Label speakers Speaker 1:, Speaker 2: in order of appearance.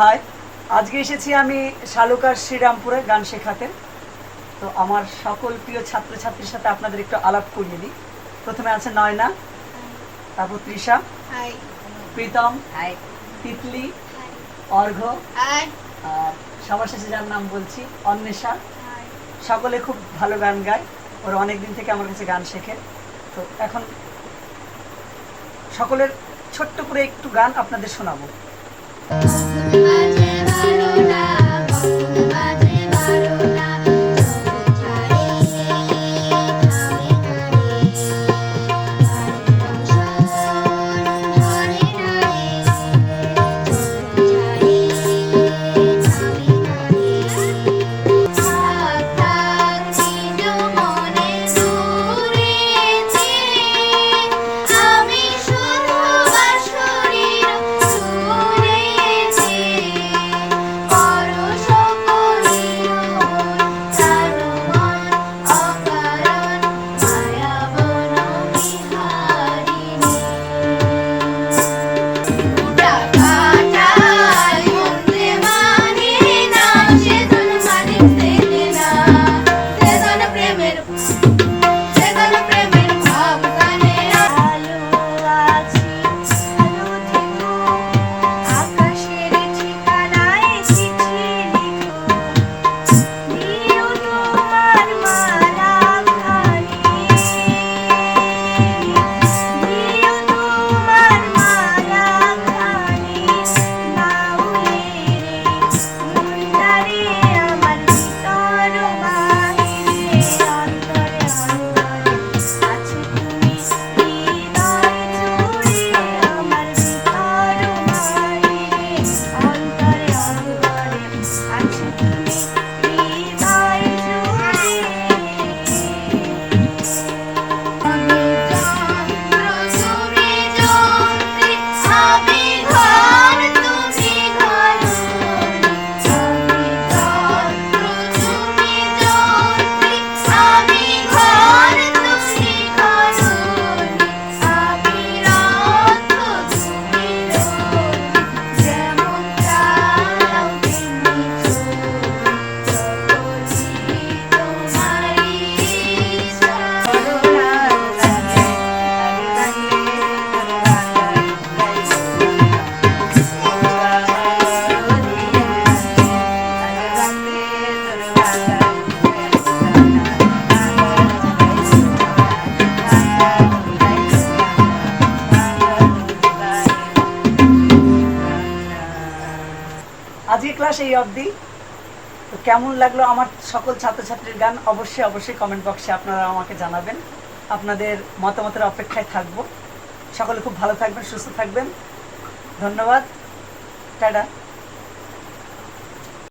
Speaker 1: High, আজকে এসেছি আমি শালুকার শ্রীরামপুরে গান শেখাতে। তো আমার সকল প্রিয় ছাত্রছাত্রীর সাথে আপনাদের একটু আলাপ করিয়ে দিই। প্রথমে আছে নয়না, তারপর তৃষা, প্রীতম, তিতলি, অর্ঘ্য, আর সবার শেষে যার নাম বলছি অন্বেষা। সকলে খুব ভালো গান গায়, ওরা অনেক দিন থেকে আমার কাছে গান শেখে। তো এখন সকলের ছোট্ট করে একটু গান আপনাদের শোনাবো। আজকে ক্লাস এই অবধি। তো কেমন লাগলো আমার সকল ছাত্রছাত্রীর গান অবশ্যই কমেন্ট বক্সে আপনারা আমাকে জানাবেন। আপনাদের মতামতের অপেক্ষায় থাকবো। সকলে খুব ভালো থাকবেন, সুস্থ থাকবেন। ধন্যবাদ, টাটা।